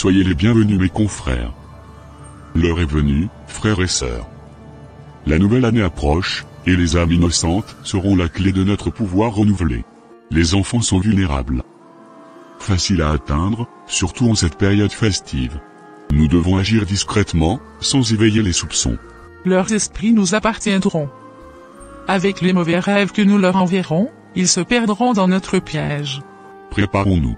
Soyez les bienvenus mes confrères. L'heure est venue, frères et sœurs. La nouvelle année approche, et les âmes innocentes seront la clé de notre pouvoir renouvelé. Les enfants sont vulnérables. Faciles à atteindre, surtout en cette période festive. Nous devons agir discrètement, sans éveiller les soupçons. Leurs esprits nous appartiendront. Avec les mauvais rêves que nous leur enverrons, ils se perdront dans notre piège. Préparons-nous.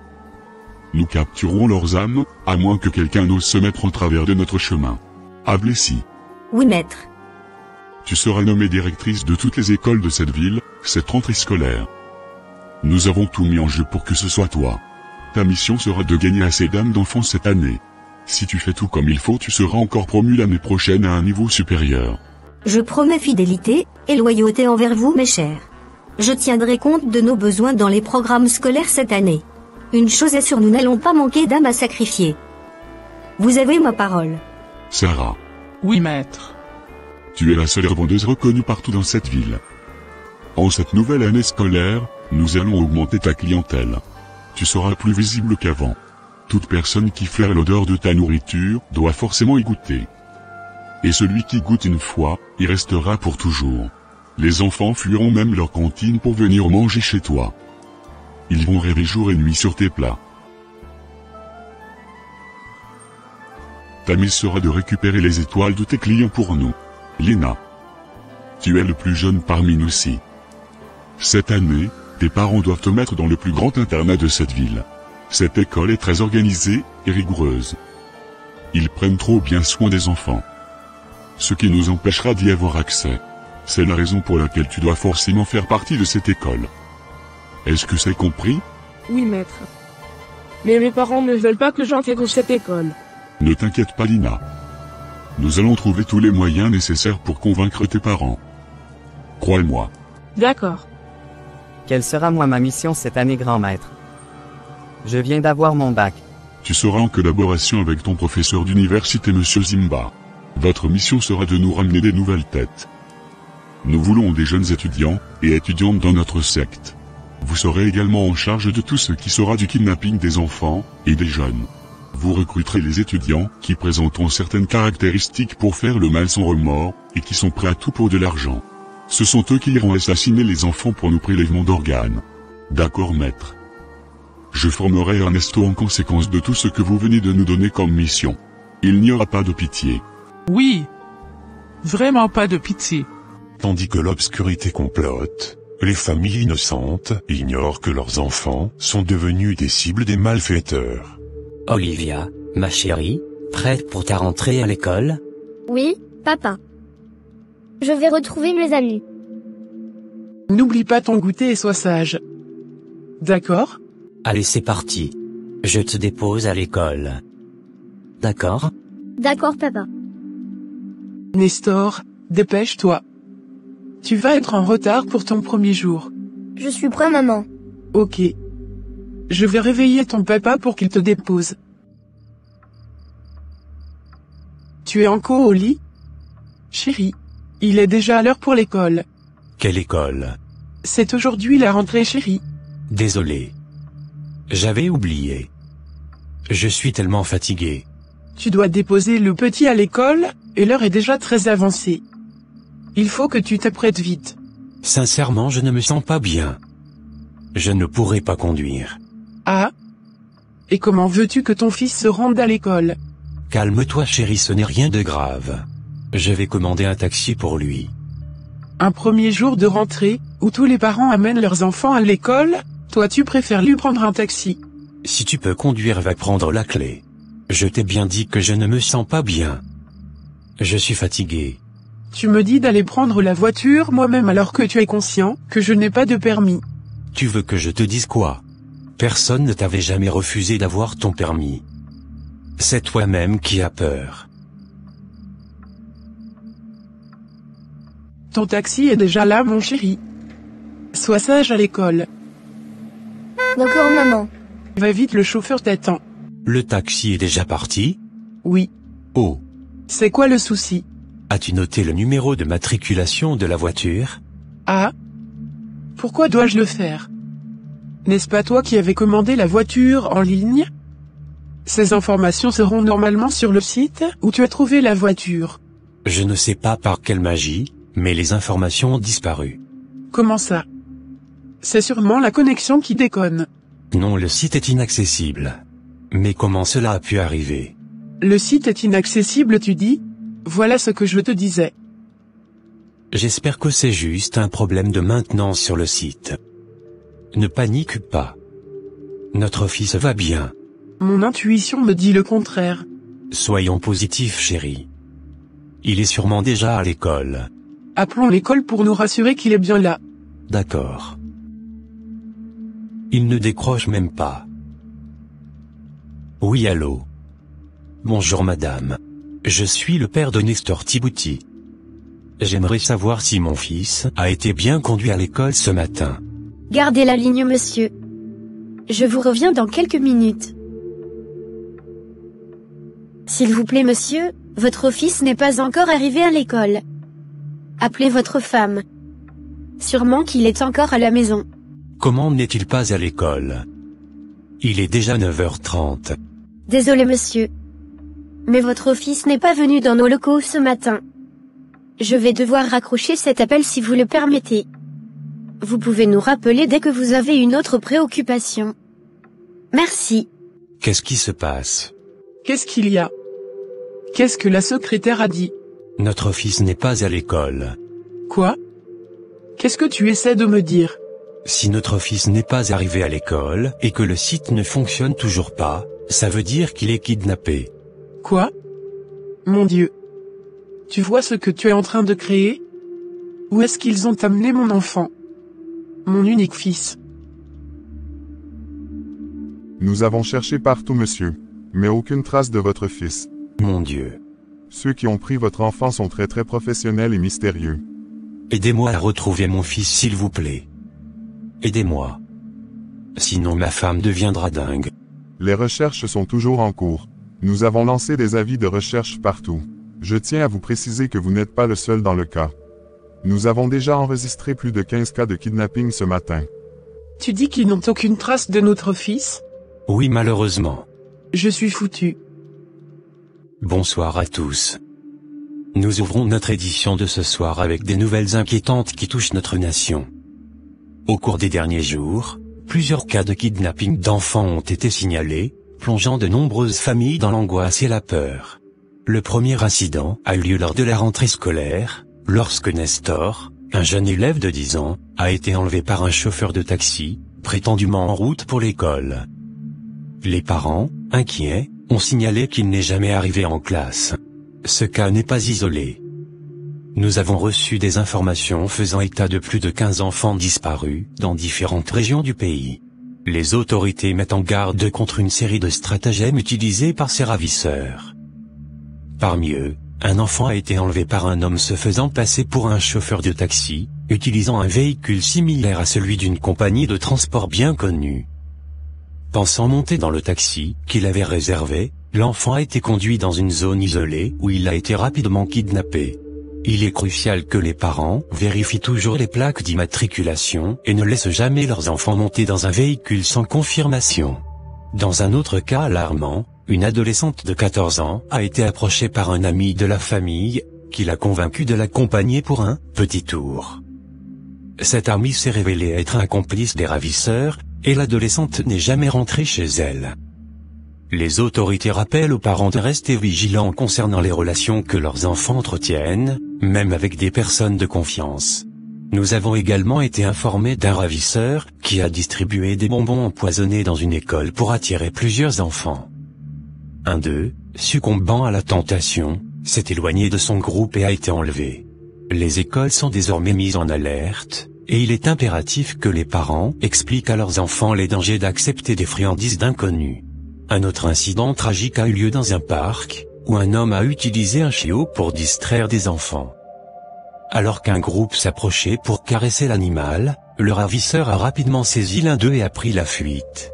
Nous capturerons leurs âmes, à moins que quelqu'un n'ose se mettre en travers de notre chemin. Ablessi. Oui, maître. Tu seras nommée directrice de toutes les écoles de cette ville, cette rentrée scolaire. Nous avons tout mis en jeu pour que ce soit toi. Ta mission sera de gagner assez d'âmes d'enfants cette année. Si tu fais tout comme il faut, tu seras encore promu l'année prochaine à un niveau supérieur. Je promets fidélité et loyauté envers vous, mes chers. Je tiendrai compte de nos besoins dans les programmes scolaires cette année. Une chose est sûre, nous n'allons pas manquer d'âmes à sacrifier. Vous avez ma parole. Sarah. Oui, maître. Tu es la seule vendeuse reconnue partout dans cette ville. En cette nouvelle année scolaire, nous allons augmenter ta clientèle. Tu seras plus visible qu'avant. Toute personne qui flaire l'odeur de ta nourriture doit forcément y goûter. Et celui qui goûte une fois, y restera pour toujours. Les enfants fuiront même leur cantine pour venir manger chez toi. Ils vont rêver jour et nuit sur tes plats. Ta mise sera de récupérer les étoiles de tes clients pour nous. Lina. Tu es le plus jeune parmi nous six. Cette année, tes parents doivent te mettre dans le plus grand internat de cette ville. Cette école est très organisée et rigoureuse. Ils prennent trop bien soin des enfants. Ce qui nous empêchera d'y avoir accès. C'est la raison pour laquelle tu dois forcément faire partie de cette école. Est-ce que c'est compris? Oui, maître. Mais mes parents ne veulent pas que j'intègre cette école. Ne t'inquiète pas, Lina. Nous allons trouver tous les moyens nécessaires pour convaincre tes parents. Crois-moi. D'accord. Quelle sera ma mission cette année, grand maître? Je viens d'avoir mon bac. Tu seras en collaboration avec ton professeur d'université, Monsieur Zimba. Votre mission sera de nous ramener des nouvelles têtes. Nous voulons des jeunes étudiants et étudiantes dans notre secte. Vous serez également en charge de tout ce qui sera du kidnapping des enfants et des jeunes. Vous recruterez les étudiants qui présenteront certaines caractéristiques pour faire le mal sans remords et qui sont prêts à tout pour de l'argent. Ce sont eux qui iront assassiner les enfants pour nos prélèvements d'organes. D'accord, maître. Je formerai Ernesto en conséquence de tout ce que vous venez de nous donner comme mission. Il n'y aura pas de pitié. Oui. Vraiment pas de pitié. Tandis que l'obscurité complote, les familles innocentes ignorent que leurs enfants sont devenus des cibles des malfaiteurs. Olivia, ma chérie, prête pour ta rentrée à l'école? Oui, papa. Je vais retrouver mes amis. N'oublie pas ton goûter et sois sage. D'accord? Allez, c'est parti. Je te dépose à l'école. D'accord? D'accord, papa. Nestor, dépêche-toi. Tu vas être en retard pour ton premier jour. Je suis prêt, maman. Ok. Je vais réveiller ton papa pour qu'il te dépose. Tu es encore au lit? Chérie, il est déjà l'heure pour l'école. Quelle école? C'est aujourd'hui la rentrée, chérie. Désolé. J'avais oublié. Je suis tellement fatigué. Tu dois déposer le petit à l'école, et l'heure est déjà très avancée. Il faut que tu t'apprêtes vite. Sincèrement, je ne me sens pas bien. Je ne pourrai pas conduire. Ah? Et comment veux-tu que ton fils se rende à l'école? Calme-toi, chérie, ce n'est rien de grave. Je vais commander un taxi pour lui. Un premier jour de rentrée, où tous les parents amènent leurs enfants à l'école, toi tu préfères lui prendre un taxi. Si tu peux conduire, va prendre la clé. Je t'ai bien dit que je ne me sens pas bien. Je suis fatigué. Tu me dis d'aller prendre la voiture moi-même alors que tu es conscient que je n'ai pas de permis. Tu veux que je te dise quoi? Personne ne t'avait jamais refusé d'avoir ton permis. C'est toi-même qui as peur. Ton taxi est déjà là, mon chéri. Sois sage à l'école. D'accord, maman. Va vite, le chauffeur t'attend. Le taxi est déjà parti? Oui. Oh. C'est quoi le souci? As-tu noté le numéro de matriculation de la voiture? Ah? Pourquoi dois-je le faire? N'est-ce pas toi qui avais commandé la voiture en ligne? Ces informations seront normalement sur le site où tu as trouvé la voiture. Je ne sais pas par quelle magie, mais les informations ont disparu. Comment ça? C'est sûrement la connexion qui déconne. Non, le site est inaccessible. Mais comment cela a pu arriver? Le site est inaccessible, tu dis? Voilà ce que je te disais. J'espère que c'est juste un problème de maintenance sur le site. Ne panique pas. Notre fils va bien. Mon intuition me dit le contraire. Soyons positifs, chérie. Il est sûrement déjà à l'école. Appelons l'école pour nous rassurer qu'il est bien là. D'accord. Il ne décroche même pas. Oui, allô. Bonjour madame. Je suis le père de Nestor Thibouty. J'aimerais savoir si mon fils a été bien conduit à l'école ce matin. Gardez la ligne, monsieur. Je vous reviens dans quelques minutes. S'il vous plaît, monsieur, votre fils n'est pas encore arrivé à l'école. Appelez votre femme. Sûrement qu'il est encore à la maison. Comment n'est-il pas à l'école? Il est déjà 9h30. Désolé, monsieur. Mais votre fils n'est pas venu dans nos locaux ce matin. Je vais devoir raccrocher cet appel si vous le permettez. Vous pouvez nous rappeler dès que vous avez une autre préoccupation. Merci. Qu'est-ce qui se passe? Qu'est-ce qu'il y a? Qu'est-ce que la secrétaire a dit? Notre fils n'est pas à l'école. Quoi? Qu'est-ce que tu essaies de me dire? Si notre fils n'est pas arrivé à l'école et que le site ne fonctionne toujours pas, ça veut dire qu'il est kidnappé. Quoi? Mon Dieu. Tu vois ce que tu es en train de créer? Où est-ce qu'ils ont amené mon enfant? Mon unique fils. Nous avons cherché partout, monsieur. Mais aucune trace de votre fils. Mon Dieu. Ceux qui ont pris votre enfant sont très professionnels et mystérieux. Aidez-moi à retrouver mon fils, s'il vous plaît. Aidez-moi. Sinon ma femme deviendra dingue. Les recherches sont toujours en cours. Nous avons lancé des avis de recherche partout. Je tiens à vous préciser que vous n'êtes pas le seul dans le cas. Nous avons déjà enregistré plus de 15 cas de kidnapping ce matin. Tu dis qu'ils n'ont aucune trace de notre fils? Oui, malheureusement. Je suis foutu. Bonsoir à tous. Nous ouvrons notre édition de ce soir avec des nouvelles inquiétantes qui touchent notre nation. Au cours des derniers jours, plusieurs cas de kidnapping d'enfants ont été signalés, plongeant de nombreuses familles dans l'angoisse et la peur. Le premier incident a eu lieu lors de la rentrée scolaire, lorsque Nestor, un jeune élève de 10 ans, a été enlevé par un chauffeur de taxi, prétendument en route pour l'école. Les parents, inquiets, ont signalé qu'il n'est jamais arrivé en classe. Ce cas n'est pas isolé. Nous avons reçu des informations faisant état de plus de 15 enfants disparus dans différentes régions du pays. Les autorités mettent en garde contre une série de stratagèmes utilisés par ces ravisseurs. Parmi eux, un enfant a été enlevé par un homme se faisant passer pour un chauffeur de taxi, utilisant un véhicule similaire à celui d'une compagnie de transport bien connue. Pensant monter dans le taxi qu'il avait réservé, l'enfant a été conduit dans une zone isolée où il a été rapidement kidnappé. Il est crucial que les parents vérifient toujours les plaques d'immatriculation et ne laissent jamais leurs enfants monter dans un véhicule sans confirmation. Dans un autre cas alarmant, une adolescente de 14 ans a été approchée par un ami de la famille, qui l'a convaincue de l'accompagner pour un petit tour. Cet ami s'est révélé être un complice des ravisseurs, et l'adolescente n'est jamais rentrée chez elle. Les autorités rappellent aux parents de rester vigilants concernant les relations que leurs enfants entretiennent, même avec des personnes de confiance. Nous avons également été informés d'un ravisseur qui a distribué des bonbons empoisonnés dans une école pour attirer plusieurs enfants. Un d'eux, succombant à la tentation, s'est éloigné de son groupe et a été enlevé. Les écoles sont désormais mises en alerte, et il est impératif que les parents expliquent à leurs enfants les dangers d'accepter des friandises d'inconnus. Un autre incident tragique a eu lieu dans un parc, où un homme a utilisé un chiot pour distraire des enfants. Alors qu'un groupe s'approchait pour caresser l'animal, le ravisseur a rapidement saisi l'un d'eux et a pris la fuite.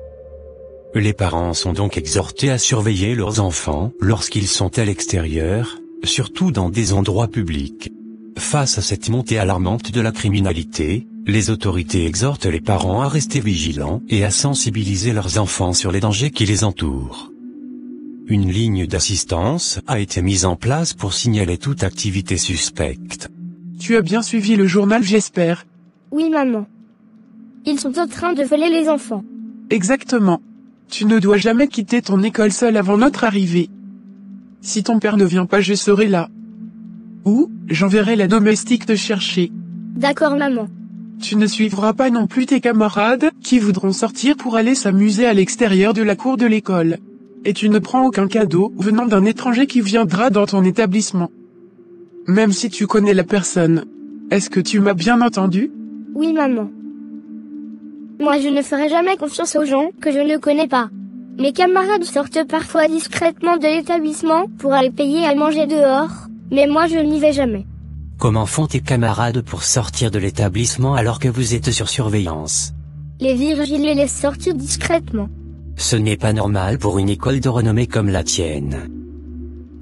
Les parents sont donc exhortés à surveiller leurs enfants lorsqu'ils sont à l'extérieur, surtout dans des endroits publics. Face à cette montée alarmante de la criminalité, les autorités exhortent les parents à rester vigilants et à sensibiliser leurs enfants sur les dangers qui les entourent. Une ligne d'assistance a été mise en place pour signaler toute activité suspecte. Tu as bien suivi le journal, j'espère. Oui, maman. Ils sont en train de voler les enfants. Exactement. Tu ne dois jamais quitter ton école seul avant notre arrivée. Si ton père ne vient pas, je serai là. Ou, j'enverrai la domestique te chercher. D'accord, maman. Tu ne suivras pas non plus tes camarades, qui voudront sortir pour aller s'amuser à l'extérieur de la cour de l'école. Et tu ne prends aucun cadeau venant d'un étranger qui viendra dans ton établissement. Même si tu connais la personne. Est-ce que tu m'as bien entendu? Oui, maman. Moi, je ne ferai jamais confiance aux gens que je ne connais pas. Mes camarades sortent parfois discrètement de l'établissement pour aller payer à manger dehors, mais moi je n'y vais jamais. Comment font tes camarades pour sortir de l'établissement alors que vous êtes sur surveillance? Les Virgiles les laissent sortir discrètement. Ce n'est pas normal pour une école de renommée comme la tienne.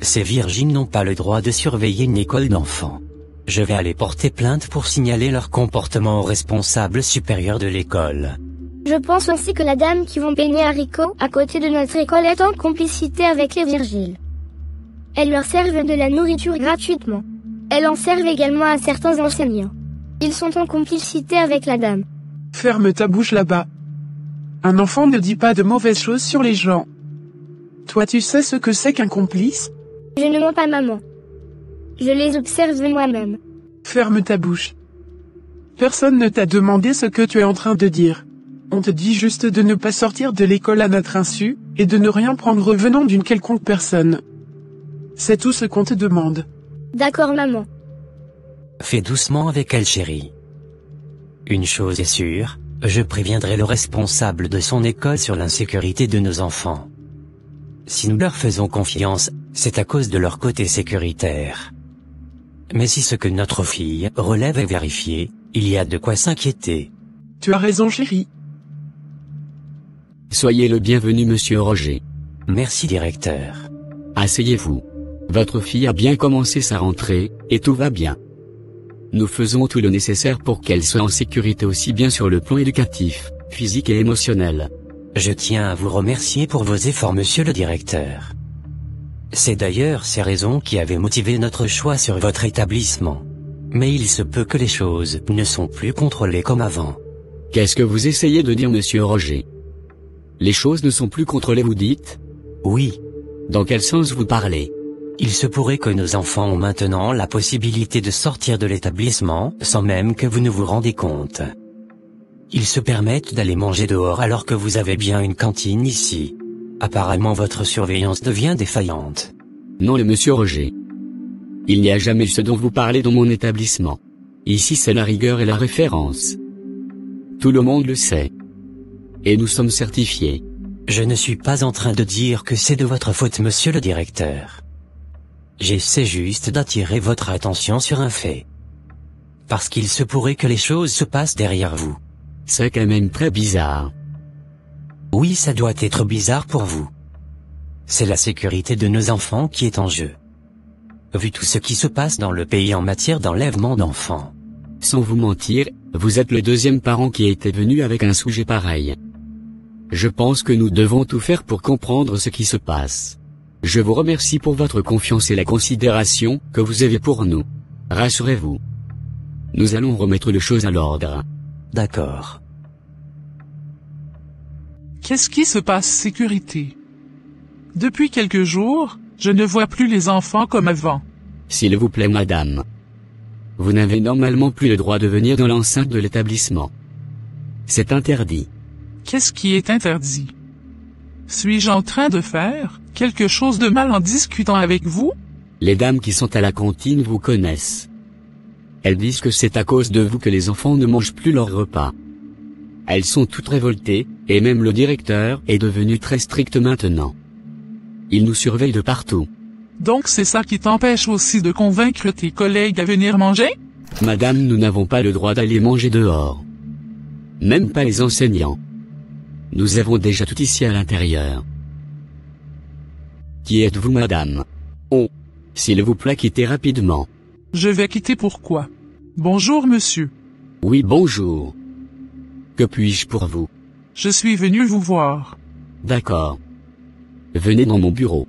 Ces Virgiles n'ont pas le droit de surveiller une école d'enfants. Je vais aller porter plainte pour signaler leur comportement au responsable supérieur de l'école. Je pense aussi que la dame qui vend peigner haricots à côté de notre école est en complicité avec les Virgiles. Elles leur servent de la nourriture gratuitement. Elles en servent également à certains enseignants. Ils sont en complicité avec la dame. Ferme ta bouche là-bas. Un enfant ne dit pas de mauvaises choses sur les gens. Toi, tu sais ce que c'est qu'un complice? Je ne mens pas, maman. Je les observe moi-même. Ferme ta bouche. Personne ne t'a demandé ce que tu es en train de dire. On te dit juste de ne pas sortir de l'école à notre insu, et de ne rien prendre venant d'une quelconque personne. C'est tout ce qu'on te demande. D'accord, maman. Fais doucement avec elle, chérie. Une chose est sûre, je préviendrai le responsable de son école sur l'insécurité de nos enfants. Si nous leur faisons confiance, c'est à cause de leur côté sécuritaire. Mais si ce que notre fille relève est vérifié, il y a de quoi s'inquiéter. Tu as raison, chérie. Soyez le bienvenu, monsieur Roger. Merci, directeur. Asseyez-vous. Votre fille a bien commencé sa rentrée, et tout va bien. Nous faisons tout le nécessaire pour qu'elle soit en sécurité aussi bien sur le plan éducatif, physique et émotionnel. Je tiens à vous remercier pour vos efforts, monsieur le directeur. C'est d'ailleurs ces raisons qui avaient motivé notre choix sur votre établissement. Mais il se peut que les choses ne sont plus contrôlées comme avant. Qu'est-ce que vous essayez de dire, monsieur Roger? Les choses ne sont plus contrôlées, vous dites? Oui. Dans quel sens vous parlez? Il se pourrait que nos enfants ont maintenant la possibilité de sortir de l'établissement sans même que vous ne vous rendez compte. Ils se permettent d'aller manger dehors alors que vous avez bien une cantine ici. Apparemment votre surveillance devient défaillante. Non, le monsieur Roger. Il n'y a jamais eu ce dont vous parlez dans mon établissement. Ici c'est la rigueur et la référence. Tout le monde le sait. Et nous sommes certifiés. Je ne suis pas en train de dire que c'est de votre faute, monsieur le directeur. J'essaie juste d'attirer votre attention sur un fait. Parce qu'il se pourrait que les choses se passent derrière vous. C'est quand même très bizarre. Oui, ça doit être bizarre pour vous. C'est la sécurité de nos enfants qui est en jeu. Vu tout ce qui se passe dans le pays en matière d'enlèvement d'enfants. Sans vous mentir, vous êtes le deuxième parent qui était venu avec un sujet pareil. Je pense que nous devons tout faire pour comprendre ce qui se passe. Je vous remercie pour votre confiance et la considération que vous avez pour nous. Rassurez-vous. Nous allons remettre les choses à l'ordre. D'accord. Qu'est-ce qui se passe, sécurité? Depuis quelques jours, je ne vois plus les enfants comme avant. S'il vous plaît, madame. Vous n'avez normalement plus le droit de venir dans l'enceinte de l'établissement. C'est interdit. Qu'est-ce qui est interdit? Suis-je en train de faire quelque chose de mal en discutant avec vous? Les dames qui sont à la cantine vous connaissent. Elles disent que c'est à cause de vous que les enfants ne mangent plus leur repas. Elles sont toutes révoltées, et même le directeur est devenu très strict maintenant. Il nous surveille de partout. Donc c'est ça qui t'empêche aussi de convaincre tes collègues à venir manger? Madame, nous n'avons pas le droit d'aller manger dehors. Même pas les enseignants. Nous avons déjà tout ici à l'intérieur. Qui êtes-vous, madame? Oh, s'il vous plaît, quittez rapidement. Je vais quitter pourquoi? Bonjour, monsieur. Oui, bonjour. Que puis-je pour vous? Je suis venu vous voir. D'accord. Venez dans mon bureau.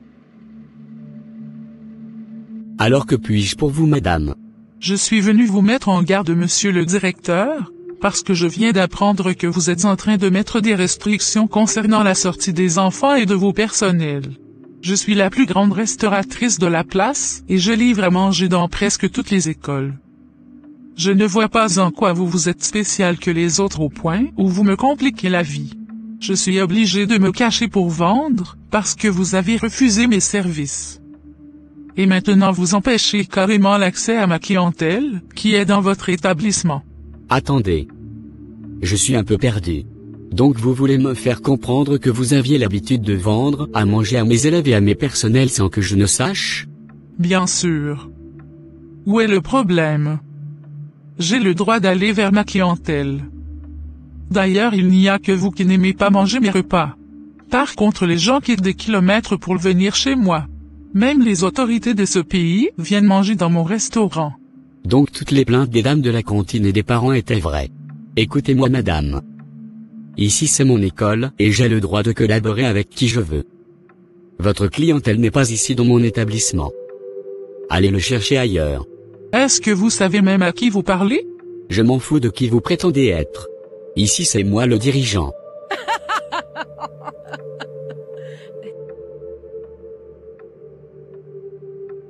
Alors que puis-je pour vous, madame? Je suis venu vous mettre en garde, monsieur le directeur, parce que je viens d'apprendre que vous êtes en train de mettre des restrictions concernant la sortie des enfants et de vos personnels. Je suis la plus grande restauratrice de la place, et je livre à manger dans presque toutes les écoles. Je ne vois pas en quoi vous êtes spécial que les autres au point où vous me compliquez la vie. Je suis obligé de me cacher pour vendre, parce que vous avez refusé mes services. Et maintenant vous empêchez carrément l'accès à ma clientèle, qui est dans votre établissement. Attendez. Je suis un peu perdu. Donc vous voulez me faire comprendre que vous aviez l'habitude de vendre à manger à mes élèves et à mes personnels sans que je ne sache? Bien sûr. Où est le problème? J'ai le droit d'aller vers ma clientèle. D'ailleurs, il n'y a que vous qui n'aimez pas manger mes repas. Par contre, les gens quittent des kilomètres pour venir chez moi. Même les autorités de ce pays viennent manger dans mon restaurant. Donc toutes les plaintes des dames de la cantine et des parents étaient vraies. Écoutez-moi, madame. Ici c'est mon école, et j'ai le droit de collaborer avec qui je veux. Votre clientèle n'est pas ici dans mon établissement. Allez le chercher ailleurs. Est-ce que vous savez même à qui vous parlez? Je m'en fous de qui vous prétendez être. Ici c'est moi le dirigeant.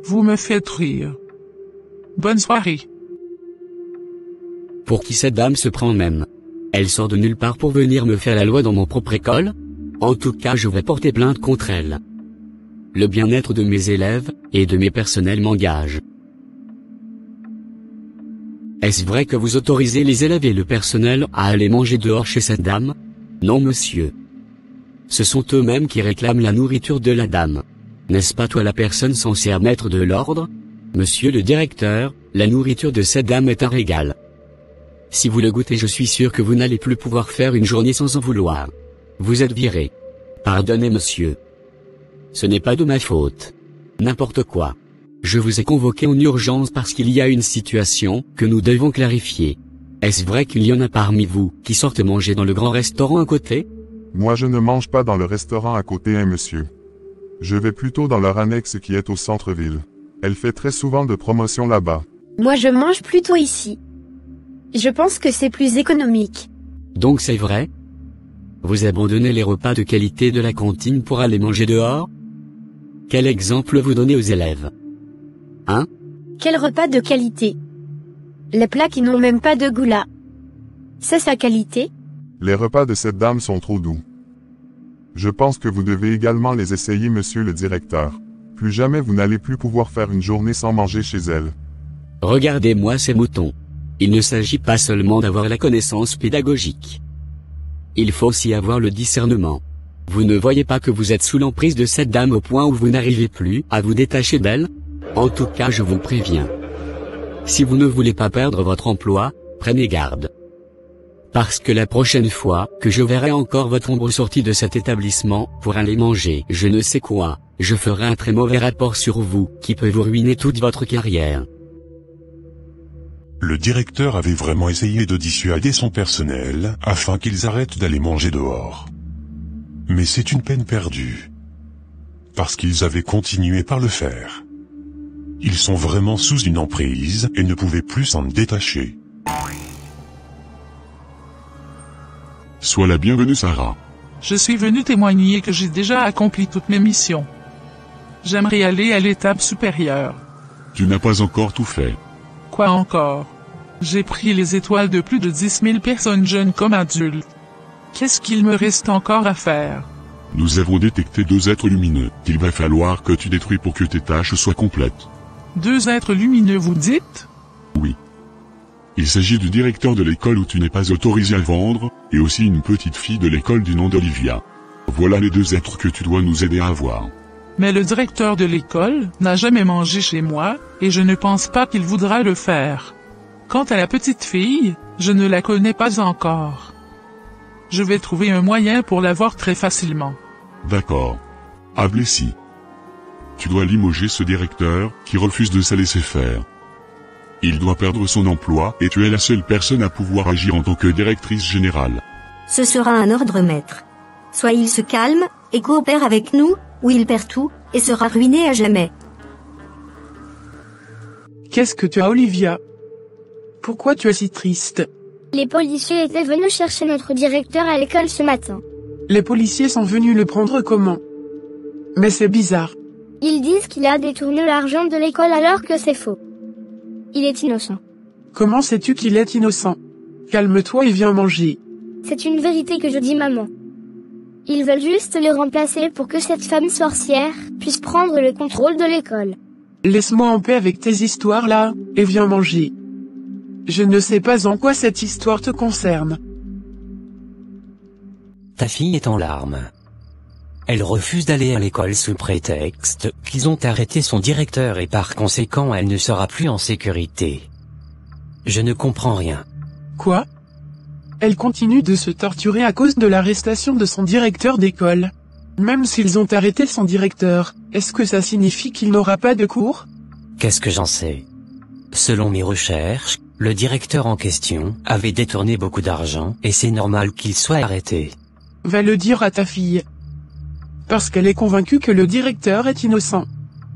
Vous me faites rire. Bonne soirée. Pour qui cette dame se prend même? Elle sort de nulle part pour venir me faire la loi dans mon propre école? En tout cas, je vais porter plainte contre elle. Le bien-être de mes élèves, et de mes personnels m'engage. Est-ce vrai que vous autorisez les élèves et le personnel à aller manger dehors chez cette dame? Non, monsieur. Ce sont eux-mêmes qui réclament la nourriture de la dame. N'est-ce pas toi la personne censée mettre de l'ordre? Monsieur le directeur, la nourriture de cette dame est un régal. Si vous le goûtez, je suis sûr que vous n'allez plus pouvoir faire une journée sans en vouloir. Vous êtes viré. Pardonnez, monsieur. Ce n'est pas de ma faute. N'importe quoi. Je vous ai convoqué en urgence parce qu'il y a une situation que nous devons clarifier. Est-ce vrai qu'il y en a parmi vous qui sortent manger dans le grand restaurant à côté? Moi je ne mange pas dans le restaurant à côté, monsieur. Je vais plutôt dans leur annexe qui est au centre-ville. Elle fait très souvent de promotion là-bas. Moi je mange plutôt ici. Je pense que c'est plus économique. Donc c'est vrai? Vous abandonnez les repas de qualité de la cantine pour aller manger dehors? Quel exemple vous donnez aux élèves? Hein? Quel repas de qualité? Les plats qui n'ont même pas de goût là. C'est sa qualité? Les repas de cette dame sont trop doux. Je pense que vous devez également les essayer, monsieur le directeur. Plus jamais vous n'allez plus pouvoir faire une journée sans manger chez elle. Regardez-moi ces moutons. Il ne s'agit pas seulement d'avoir la connaissance pédagogique. Il faut aussi avoir le discernement. Vous ne voyez pas que vous êtes sous l'emprise de cette dame au point où vous n'arrivez plus à vous détacher d'elle? En tout cas, je vous préviens. Si vous ne voulez pas perdre votre emploi, prenez garde. Parce que la prochaine fois que je verrai encore votre ombre sortie de cet établissement pour aller manger je ne sais quoi, je ferai un très mauvais rapport sur vous qui peut vous ruiner toute votre carrière. Le directeur avait vraiment essayé de dissuader son personnel afin qu'ils arrêtent d'aller manger dehors. Mais c'est une peine perdue. Parce qu'ils avaient continué par le faire. Ils sont vraiment sous une emprise et ne pouvaient plus s'en détacher. Sois la bienvenue, Sarah. Je suis venu témoigner que j'ai déjà accompli toutes mes missions. J'aimerais aller à l'étape supérieure. Tu n'as pas encore tout fait. Quoi encore? J'ai pris les étoiles de plus de 10 000 personnes jeunes comme adultes. Qu'est-ce qu'il me reste encore à faire? Nous avons détecté 2 êtres lumineux qu'il va falloir que tu détruis pour que tes tâches soient complètes. 2 êtres lumineux, vous dites? Oui. Il s'agit du directeur de l'école où tu n'es pas autorisé à vendre, et aussi une petite fille de l'école du nom d'Olivia. Voilà les 2 êtres que tu dois nous aider à avoir. Mais le directeur de l'école n'a jamais mangé chez moi, et je ne pense pas qu'il voudra le faire. Quant à la petite fille, je ne la connais pas encore. Je vais trouver un moyen pour la voir très facilement. D'accord. Ablessi. Tu dois limoger ce directeur, qui refuse de se laisser faire. Il doit perdre son emploi, et tu es la seule personne à pouvoir agir en tant que directrice générale. Ce sera un ordre, maître. Soit il se calme, et coopère avec nous, ou il perd tout, et sera ruiné à jamais. Qu'est-ce que tu as, Olivia? Pourquoi tu es si triste? Les policiers étaient venus chercher notre directeur à l'école ce matin. Les policiers sont venus le prendre comment? Mais c'est bizarre. Ils disent qu'il a détourné l'argent de l'école alors que c'est faux. Il est innocent. Comment sais-tu qu'il est innocent? Calme-toi et viens manger. C'est une vérité que je dis, maman. Ils veulent juste le remplacer pour que cette femme sorcière puisse prendre le contrôle de l'école. Laisse-moi en paix avec tes histoires là, et viens manger. Je ne sais pas en quoi cette histoire te concerne. Ta fille est en larmes. Elle refuse d'aller à l'école sous prétexte qu'ils ont arrêté son directeur et par conséquent elle ne sera plus en sécurité. Je ne comprends rien. Quoi? Elle continue de se torturer à cause de l'arrestation de son directeur d'école. Même s'ils ont arrêté son directeur, est-ce que ça signifie qu'il n'aura pas de cours? Qu'est-ce que j'en sais? Selon mes recherches, le directeur en question avait détourné beaucoup d'argent et c'est normal qu'il soit arrêté. Va le dire à ta fille. Parce qu'elle est convaincue que le directeur est innocent.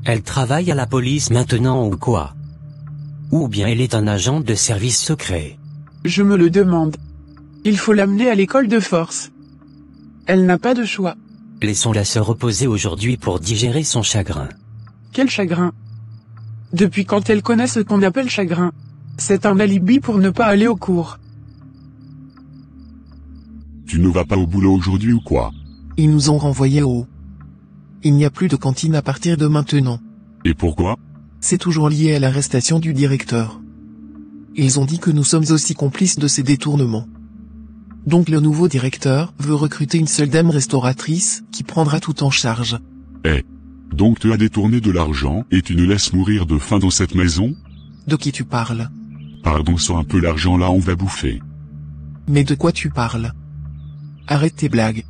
Elle travaille à la police maintenant ou quoi? Ou bien elle est un agent de service secret? Je me le demande. Il faut l'amener à l'école de force. Elle n'a pas de choix. Laissons-la se reposer aujourd'hui pour digérer son chagrin. Quel chagrin? Depuis quand elle connaît ce qu'on appelle chagrin? C'est un alibi pour ne pas aller au cours. Tu ne vas pas au boulot aujourd'hui ou quoi? Ils nous ont renvoyés au haut. Il n'y a plus de cantine à partir de maintenant. Et pourquoi? C'est toujours lié à l'arrestation du directeur. Ils ont dit que nous sommes aussi complices de ces détournements. Donc le nouveau directeur veut recruter une seule dame restauratrice qui prendra tout en charge. Donc tu as détourné de l'argent et tu nous laisses mourir de faim dans cette maison? De qui tu parles? Pardon, sors un peu l'argent là, on va bouffer. Mais de quoi tu parles? Arrête tes blagues.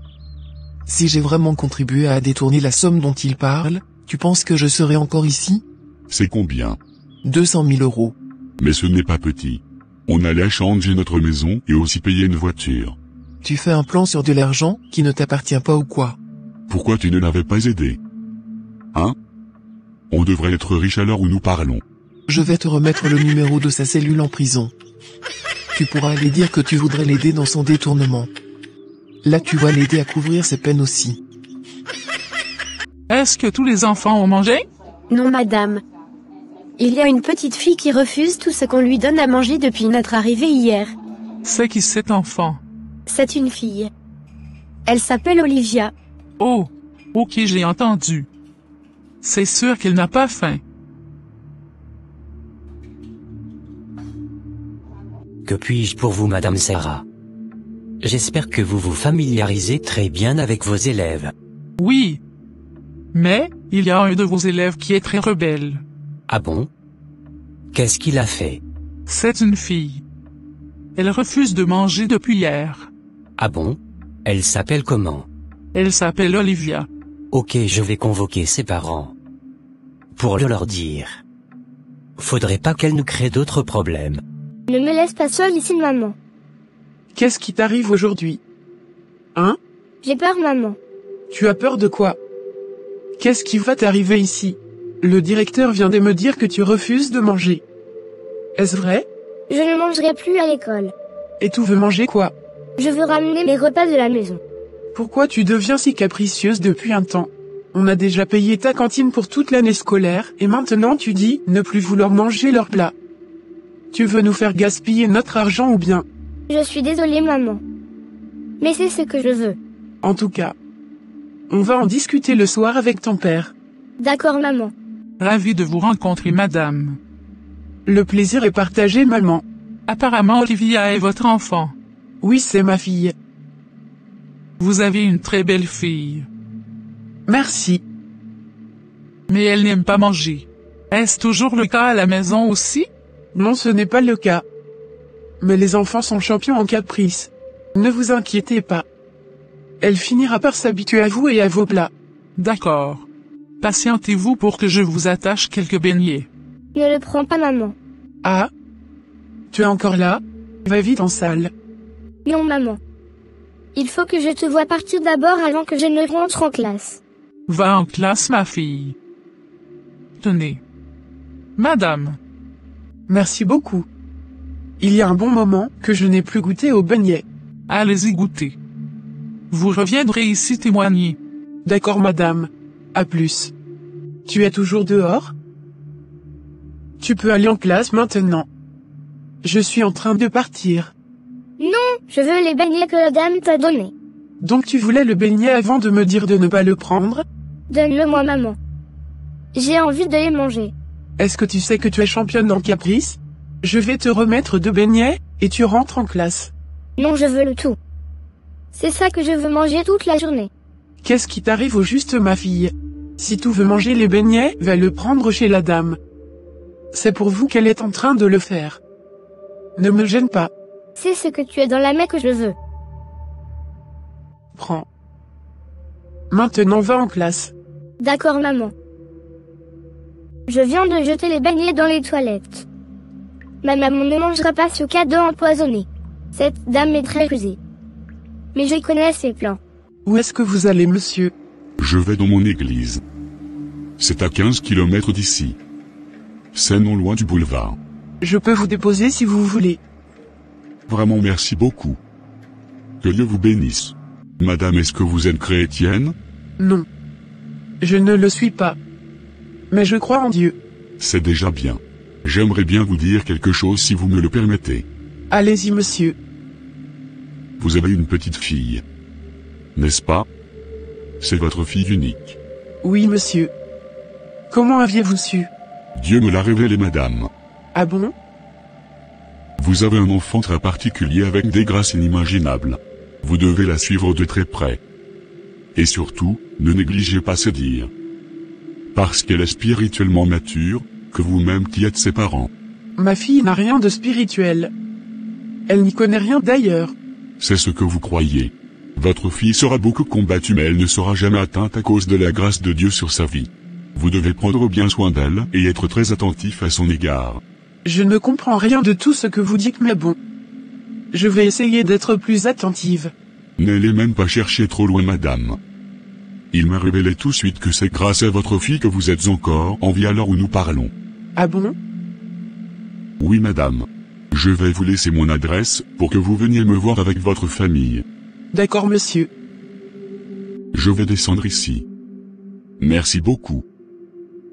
Si j'ai vraiment contribué à détourner la somme dont il parle, tu penses que je serai encore ici? C'est combien? 200 000 euros. Mais ce n'est pas petit. On allait changer notre maison et aussi payer une voiture. Tu fais un plan sur de l'argent qui ne t'appartient pas ou quoi? Pourquoi tu ne l'avais pas aidé? Hein? On devrait être riche à l'heure où nous parlons. Je vais te remettre le numéro de sa cellule en prison. Tu pourras aller dire que tu voudrais l'aider dans son détournement. Là tu vas l'aider à couvrir ses peines aussi. Est-ce que tous les enfants ont mangé? Non, madame. Il y a une petite fille qui refuse tout ce qu'on lui donne à manger depuis notre arrivée hier. C'est qui cet enfant? C'est une fille. Elle s'appelle Olivia. Oh, ok, j'ai entendu. C'est sûr qu'elle n'a pas faim. Que puis-je pour vous, Madame Sarah? J'espère que vous vous familiarisez très bien avec vos élèves. Oui. Mais, il y a un de vos élèves qui est très rebelle. Ah bon? Qu'est-ce qu'il a fait? C'est une fille. Elle refuse de manger depuis hier. Ah bon? Elle s'appelle comment? Elle s'appelle Olivia. Ok, je vais convoquer ses parents. Pour leur dire. Faudrait pas qu'elle nous crée d'autres problèmes. Ne me laisse pas seule ici, maman. Qu'est-ce qui t'arrive aujourd'hui? Hein? J'ai peur, maman. Tu as peur de quoi? Qu'est-ce qui va t'arriver ici? Le directeur vient de me dire que tu refuses de manger. Est-ce vrai? Je ne mangerai plus à l'école. Et tu veux manger quoi? Je veux ramener mes repas de la maison. Pourquoi tu deviens si capricieuse depuis un temps? On a déjà payé ta cantine pour toute l'année scolaire et maintenant tu dis ne plus vouloir manger leurs plats. Tu veux nous faire gaspiller notre argent ou bien? Je suis désolée, maman. Mais c'est ce que je veux. En tout cas, on va en discuter le soir avec ton père. D'accord, maman. Ravi de vous rencontrer, madame. Le plaisir est partagé, maman. Apparemment Olivia est votre enfant. Oui, c'est ma fille. Vous avez une très belle fille. Merci. Mais elle n'aime pas manger. Est-ce toujours le cas à la maison aussi? Non, ce n'est pas le cas. Mais les enfants sont champions en caprice. Ne vous inquiétez pas. Elle finira par s'habituer à vous et à vos plats. D'accord. Patientez-vous pour que je vous attache quelques beignets. Ne le prends pas, maman. Ah? Tu es encore là? Va vite en salle. Non, maman. Il faut que je te voie partir d'abord avant que je ne rentre en classe. Va en classe, ma fille. Tenez. Madame. Merci beaucoup. Il y a un bon moment que je n'ai plus goûté au beignet. Allez-y goûter. Vous reviendrez ici témoigner. D'accord madame. À plus. Tu es toujours dehors? Tu peux aller en classe maintenant. Je suis en train de partir. Non, je veux les beignets que la dame t'a donnés. Donc tu voulais le beignet avant de me dire de ne pas le prendre? Donne-le-moi maman. J'ai envie de les manger. Est-ce que tu sais que tu es championne en caprice? Je vais te remettre 2 beignets, et tu rentres en classe. Non, je veux le tout. C'est ça que je veux manger toute la journée. Qu'est-ce qui t'arrive au juste ma fille? Si tu veux manger les beignets, va le prendre chez la dame. C'est pour vous qu'elle est en train de le faire. Ne me gêne pas. C'est ce que tu as dans la main que je veux. Prends. Maintenant va en classe. D'accord maman. Je viens de jeter les beignets dans les toilettes. Ma maman ne mangera pas ce cadeau empoisonné. Cette dame est très rusée. Mais je connais ses plans. Où est-ce que vous allez, monsieur? Je vais dans mon église. C'est à 15 km d'ici. C'est non loin du boulevard. Je peux vous déposer si vous voulez. Vraiment merci beaucoup. Que Dieu vous bénisse. Madame, est-ce que vous êtes chrétienne? Non. Je ne le suis pas. Mais je crois en Dieu. C'est déjà bien. J'aimerais bien vous dire quelque chose si vous me le permettez. Allez-y, monsieur. Vous avez une petite fille. N'est-ce pas? C'est votre fille unique. Oui, monsieur. Comment aviez-vous su? Dieu me l'a révélé, madame. Ah bon? Vous avez un enfant très particulier avec des grâces inimaginables. Vous devez la suivre de très près. Et surtout, ne négligez pas ses dires. Parce qu'elle est spirituellement mature, que vous-même qui êtes ses parents. Ma fille n'a rien de spirituel. Elle n'y connaît rien d'ailleurs. C'est ce que vous croyez. Votre fille sera beaucoup combattue mais elle ne sera jamais atteinte à cause de la grâce de Dieu sur sa vie. Vous devez prendre bien soin d'elle et être très attentif à son égard. Je ne comprends rien de tout ce que vous dites mais bon. Je vais essayer d'être plus attentive. N'allez même pas chercher trop loin, madame. Il m'a révélé tout de suite que c'est grâce à votre fille que vous êtes encore en vie à l'heure où nous parlons. Ah bon? Oui, madame. Je vais vous laisser mon adresse pour que vous veniez me voir avec votre famille. D'accord, monsieur. Je vais descendre ici. Merci beaucoup.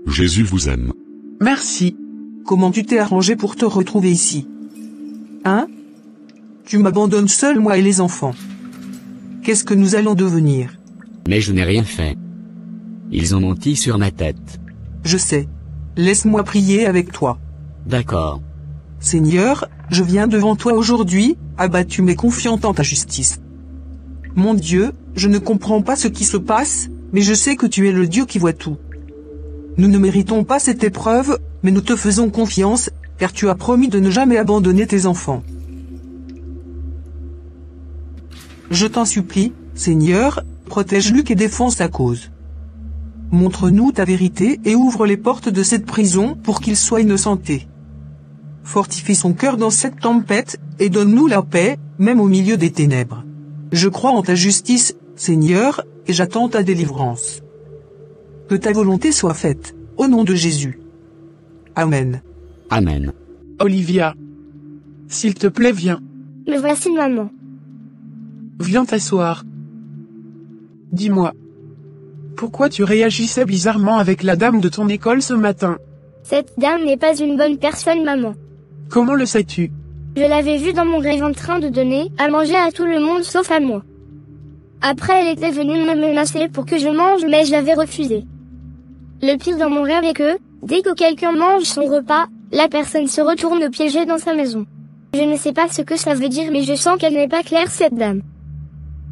Jésus vous aime. Merci. Comment tu t'es arrangé pour te retrouver ici? Hein? Tu m'abandonnes seul, moi et les enfants. Qu'est-ce que nous allons devenir? Mais je n'ai rien fait. Ils ont menti sur ma tête. Je sais. Laisse-moi prier avec toi. D'accord. Seigneur, je viens devant toi aujourd'hui, abattu mais confiant en ta justice. Mon Dieu, je ne comprends pas ce qui se passe, mais je sais que tu es le Dieu qui voit tout. Nous ne méritons pas cette épreuve, mais nous te faisons confiance, car tu as promis de ne jamais abandonner tes enfants. Je t'en supplie, Seigneur, protège Luc et défends sa cause. Montre-nous ta vérité et ouvre les portes de cette prison pour qu'il soit innocenté. Fortifie son cœur dans cette tempête, et donne-nous la paix, même au milieu des ténèbres. Je crois en ta justice, Seigneur, et j'attends ta délivrance. Que ta volonté soit faite, au nom de Jésus. Amen. Amen. Olivia. S'il te plaît, viens. Me voici maman. Viens t'asseoir. Dis-moi. Pourquoi tu réagissais bizarrement avec la dame de ton école ce matin? Cette dame n'est pas une bonne personne, maman. Comment le sais-tu? Je l'avais vue dans mon rêve en train de donner à manger à tout le monde sauf à moi. Après, elle était venue me menacer pour que je mange, mais j'avais refusé. Le pire dans mon rêve est que, dès que quelqu'un mange son repas, la personne se retourne piégée dans sa maison. Je ne sais pas ce que ça veut dire, mais je sens qu'elle n'est pas claire, cette dame.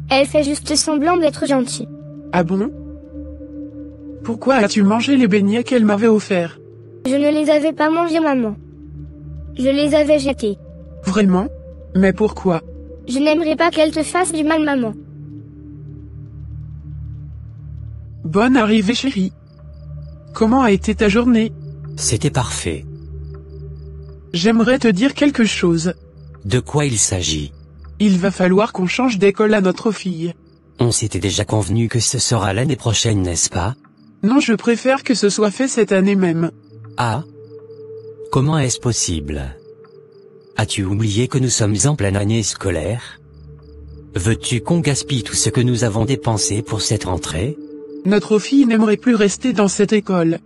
Elle fait juste semblant d'être gentille. Ah bon? Pourquoi as-tu mangé les beignets qu'elle m'avait offerts? Je ne les avais pas mangés, maman. Je les avais jetés. Vraiment? Mais pourquoi? Je n'aimerais pas qu'elle te fasse du mal, maman. Bonne arrivée, chérie. Comment a été ta journée? C'était parfait. J'aimerais te dire quelque chose. De quoi il s'agit? Il va falloir qu'on change d'école à notre fille. On s'était déjà convenu que ce sera l'année prochaine, n'est-ce pas? Non, je préfère que ce soit fait cette année même. Ah? Comment est-ce possible? As-tu oublié que nous sommes en pleine année scolaire? Veux-tu qu'on gaspille tout ce que nous avons dépensé pour cette rentrée? Notre fille n'aimerait plus rester dans cette école.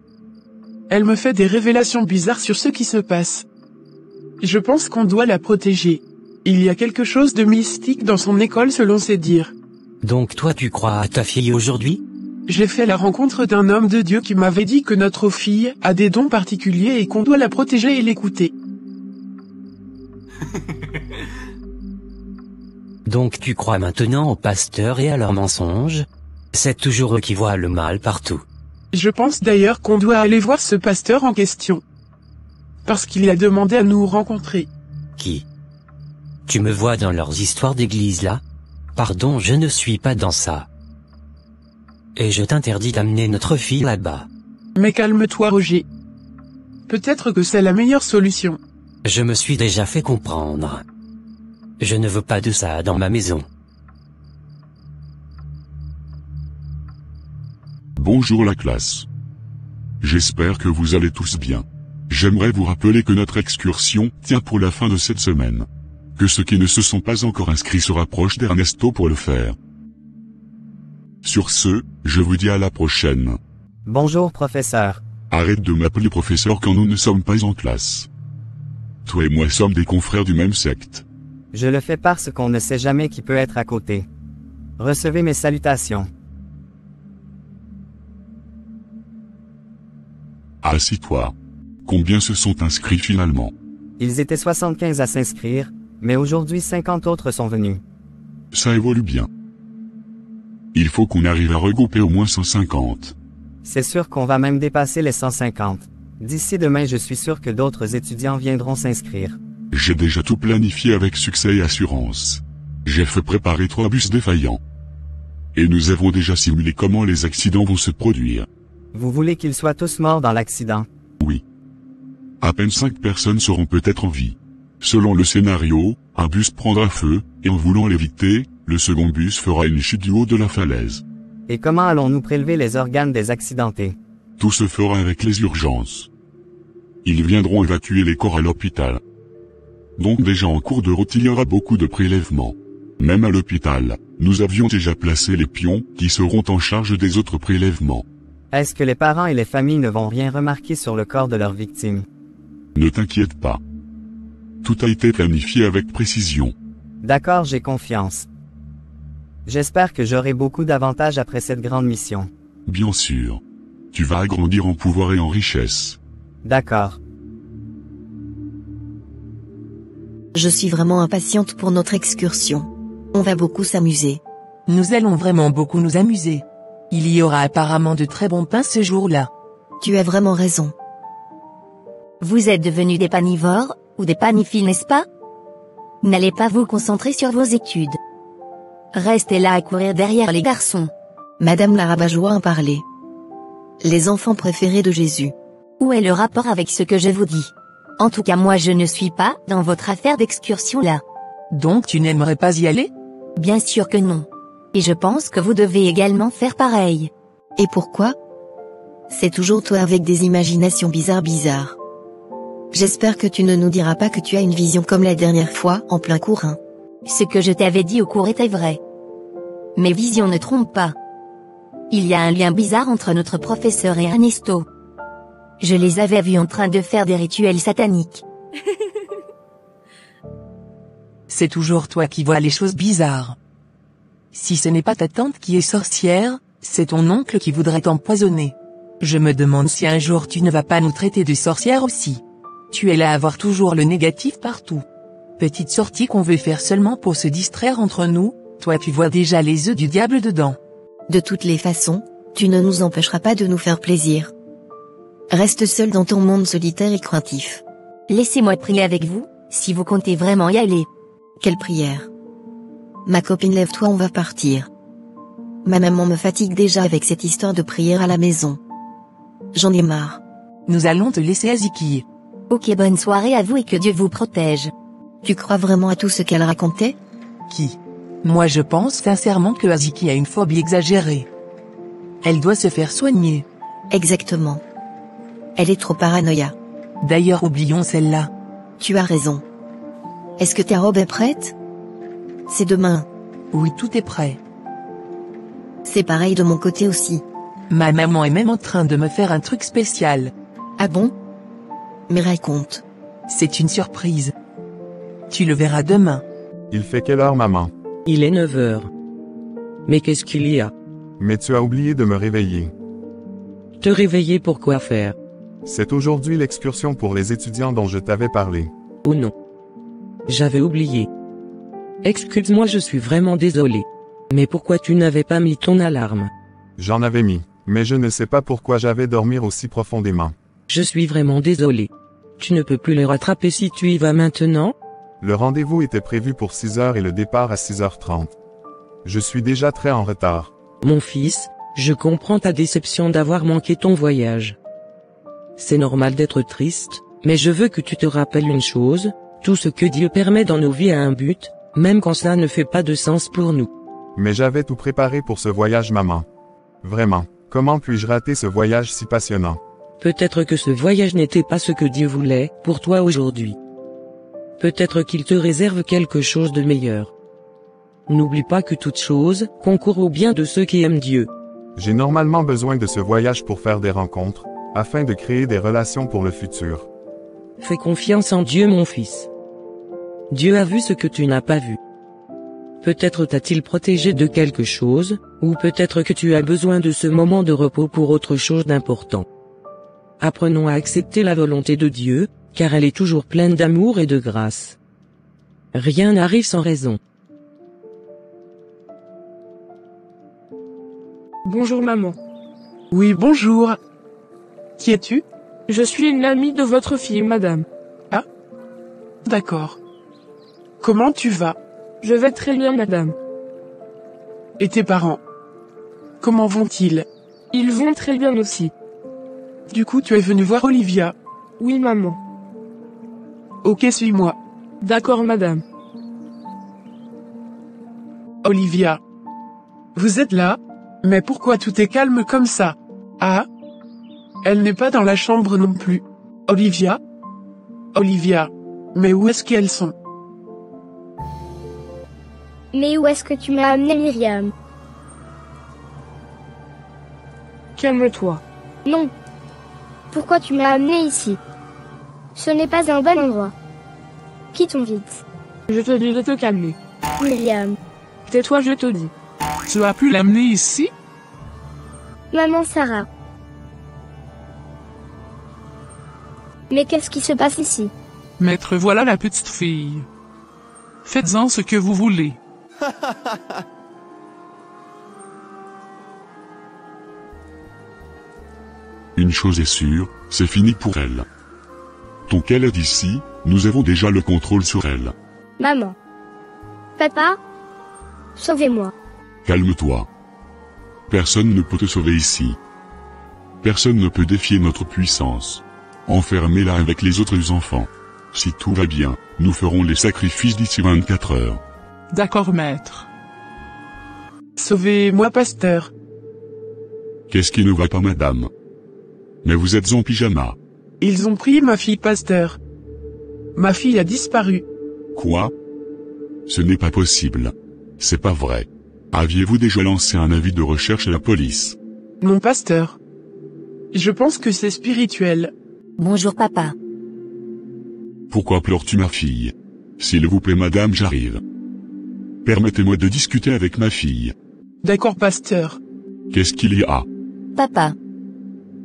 Elle me fait des révélations bizarres sur ce qui se passe. Je pense qu'on doit la protéger. Il y a quelque chose de mystique dans son école selon ses dires. Donc toi tu crois à ta fille aujourd'hui? J'ai fait la rencontre d'un homme de Dieu qui m'avait dit que notre fille a des dons particuliers et qu'on doit la protéger et l'écouter. Donc tu crois maintenant aux pasteurs et à leurs mensonges? C'est toujours eux qui voient le mal partout. Je pense d'ailleurs qu'on doit aller voir ce pasteur en question. Parce qu'il a demandé à nous rencontrer. Qui? Tu me vois dans leurs histoires d'église là? Pardon, je ne suis pas dans ça. Et je t'interdis d'amener notre fille là-bas. Mais calme-toi Roger. Peut-être que c'est la meilleure solution. Je me suis déjà fait comprendre. Je ne veux pas de ça dans ma maison. Bonjour la classe. J'espère que vous allez tous bien. J'aimerais vous rappeler que notre excursion tient pour la fin de cette semaine. Que ceux qui ne se sont pas encore inscrits se rapprochent d'Ernesto pour le faire. Sur ce, je vous dis à la prochaine. Bonjour professeur. Arrête de m'appeler professeur quand nous ne sommes pas en classe. Toi et moi sommes des confrères du même secte. Je le fais parce qu'on ne sait jamais qui peut être à côté. Recevez mes salutations. Assis-toi. Combien se sont inscrits finalement? Ils étaient 75 à s'inscrire, mais aujourd'hui 50 autres sont venus. Ça évolue bien. Il faut qu'on arrive à regrouper au moins 150. C'est sûr qu'on va même dépasser les 150. D'ici demain, je suis sûr que d'autres étudiants viendront s'inscrire. J'ai déjà tout planifié avec succès et assurance. J'ai fait préparer 3 bus défaillants. Et nous avons déjà simulé comment les accidents vont se produire. Vous voulez qu'ils soient tous morts dans l'accident? Oui. À peine 5 personnes seront peut-être en vie. Selon le scénario, un bus prendra feu, et en voulant l'éviter, le second bus fera une chute du haut de la falaise. Et comment allons-nous prélever les organes des accidentés? Tout se fera avec les urgences. Ils viendront évacuer les corps à l'hôpital. Donc déjà en cours de route il y aura beaucoup de prélèvements. Même à l'hôpital, nous avions déjà placé les pions qui seront en charge des autres prélèvements. Est-ce que les parents et les familles ne vont rien remarquer sur le corps de leurs victimes? Ne t'inquiète pas. Tout a été planifié avec précision. D'accord, j'ai confiance. J'espère que j'aurai beaucoup d'avantages après cette grande mission. Bien sûr. Tu vas agrandir en pouvoir et en richesse. D'accord. Je suis vraiment impatiente pour notre excursion. On va beaucoup s'amuser. Nous allons vraiment beaucoup nous amuser. Il y aura apparemment de très bons pains ce jour-là. Tu as vraiment raison. Vous êtes devenus des panivores, ou des paniphiles, n'est-ce pas? N'allez pas vous concentrer sur vos études. Restez là à courir derrière les garçons. Madame la rabat-joie en parlait. Les enfants préférés de Jésus. Où est le rapport avec ce que je vous dis? En tout cas moi je ne suis pas dans votre affaire d'excursion là. Donc tu n'aimerais pas y aller? Bien sûr que non. Et je pense que vous devez également faire pareil. Et pourquoi? C'est toujours toi avec des imaginations bizarres. J'espère que tu ne nous diras pas que tu as une vision comme la dernière fois en plein cours, hein. Ce que je t'avais dit au cours était vrai. Mes visions ne trompent pas. Il y a un lien bizarre entre notre professeur et Ernesto. Je les avais vus en train de faire des rituels sataniques. C'est toujours toi qui vois les choses bizarres. Si ce n'est pas ta tante qui est sorcière, c'est ton oncle qui voudrait t'empoisonner. Je me demande si un jour tu ne vas pas nous traiter de sorcière aussi. Tu es là à voir toujours le négatif partout. Petite sortie qu'on veut faire seulement pour se distraire entre nous, toi tu vois déjà les œufs du diable dedans. De toutes les façons, tu ne nous empêcheras pas de nous faire plaisir. Reste seul dans ton monde solitaire et craintif. Laissez-moi prier avec vous, si vous comptez vraiment y aller. Quelle prière? Ma copine, lève-toi, on va partir. Ma maman me fatigue déjà avec cette histoire de prière à la maison. J'en ai marre. Nous allons te laisser à Ziki. Ok, bonne soirée à vous et que Dieu vous protège. Tu crois vraiment à tout ce qu'elle racontait? Qui? Moi je pense sincèrement que Aziki a une phobie exagérée. Elle doit se faire soigner. Exactement. Elle est trop paranoïa. D'ailleurs oublions celle-là. Tu as raison. Est-ce que ta robe est prête? C'est demain. Oui, tout est prêt. C'est pareil de mon côté aussi. Ma maman est même en train de me faire un truc spécial. Ah bon? Mais raconte. C'est une surprise. Tu le verras demain. Il fait quelle heure, maman? Il est 9 h. Mais qu'est-ce qu'il y a? Mais tu as oublié de me réveiller. Te réveiller pour quoi faire? C'est aujourd'hui l'excursion pour les étudiants dont je t'avais parlé. Oh non. J'avais oublié. Excuse-moi, je suis vraiment désolé. Mais pourquoi tu n'avais pas mis ton alarme? J'en avais mis, mais je ne sais pas pourquoi j'avais dormir aussi profondément. Je suis vraiment désolé. Tu ne peux plus le rattraper si tu y vas maintenant? Le rendez-vous était prévu pour 6 h et le départ à 6 h 30. Je suis déjà très en retard. Mon fils, je comprends ta déception d'avoir manqué ton voyage. C'est normal d'être triste, mais je veux que tu te rappelles une chose, tout ce que Dieu permet dans nos vies a un but, même quand cela ne fait pas de sens pour nous. Mais j'avais tout préparé pour ce voyage, maman. Vraiment, comment puis-je rater ce voyage si passionnant? Peut-être que ce voyage n'était pas ce que Dieu voulait pour toi aujourd'hui. Peut-être qu'il te réserve quelque chose de meilleur. N'oublie pas que toute chose concourt au bien de ceux qui aiment Dieu. J'ai normalement besoin de ce voyage pour faire des rencontres, afin de créer des relations pour le futur. Fais confiance en Dieu, mon fils. Dieu a vu ce que tu n'as pas vu. Peut-être t'a-t-il protégé de quelque chose, ou peut-être que tu as besoin de ce moment de repos pour autre chose d'important. Apprenons à accepter la volonté de Dieu, car elle est toujours pleine d'amour et de grâce. Rien n'arrive sans raison. Bonjour maman. Oui, bonjour. Qui es-tu? Je suis une amie de votre fille, madame. Ah. D'accord. Comment tu vas? Je vais très bien, madame. Et tes parents? Comment vont-ils? Ils vont très bien aussi. Du coup, tu es venu voir Olivia? Oui, maman. Ok, suis-moi. D'accord, madame. Olivia. Vous êtes là? Mais pourquoi tout est calme comme ça? Ah? Elle n'est pas dans la chambre non plus. Olivia? Olivia. Mais où est-ce qu'elles sont? Mais où est-ce que tu m'as amené, Myriam? Calme-toi. Non. Pourquoi tu m'as amené ici? Ce n'est pas un bon endroit. Quittons vite. Je te dis de te calmer. Myriam. Tais-toi, je te dis. Tu as pu l'amener ici? Maman Sarah. Mais qu'est-ce qui se passe ici? Maître, voilà la petite fille. Faites-en ce que vous voulez. Une chose est sûre, c'est fini pour elle. Tant qu'elle est ici, nous avons déjà le contrôle sur elle. Maman. Papa. Sauvez-moi. Calme-toi. Personne ne peut te sauver ici. Personne ne peut défier notre puissance. Enfermez-la avec les autres enfants. Si tout va bien, nous ferons les sacrifices d'ici 24 heures. D'accord, maître. Sauvez-moi, pasteur. Qu'est-ce qui ne va pas, madame? Mais vous êtes en pyjama. Ils ont pris ma fille, pasteur. Ma fille a disparu. Quoi? Ce n'est pas possible. C'est pas vrai. Aviez-vous déjà lancé un avis de recherche à la police? Non, pasteur. Je pense que c'est spirituel. Bonjour, papa. Pourquoi pleures-tu, ma fille? S'il vous plaît, madame, j'arrive. Permettez-moi de discuter avec ma fille. D'accord, pasteur. Qu'est-ce qu'il y a? Papa.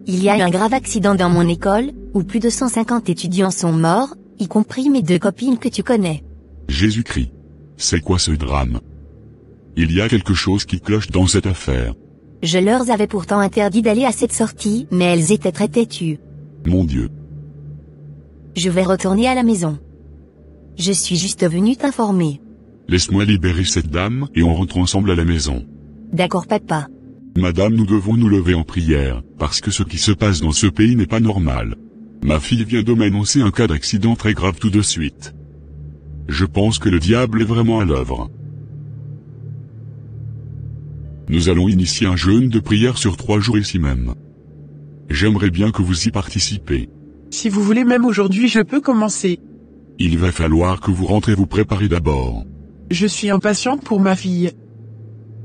Il y a eu un grave accident dans mon école, où plus de 150 étudiants sont morts, y compris mes 2 copines que tu connais. Jésus-Christ. C'est quoi ce drame? Il y a quelque chose qui cloche dans cette affaire. Je leur avais pourtant interdit d'aller à cette sortie, mais elles étaient très têtues. Mon Dieu. Je vais retourner à la maison. Je suis juste venu t'informer. Laisse-moi libérer cette dame et on rentre ensemble à la maison. D'accord, papa. Madame, nous devons nous lever en prière, parce que ce qui se passe dans ce pays n'est pas normal. Ma fille vient de m'annoncer un cas d'accident très grave tout de suite. Je pense que le diable est vraiment à l'œuvre. Nous allons initier un jeûne de prière sur 3 jours ici même. J'aimerais bien que vous y participez. Si vous voulez même aujourd'hui je peux commencer. Il va falloir que vous rentrez vous préparer d'abord. Je suis impatiente pour ma fille.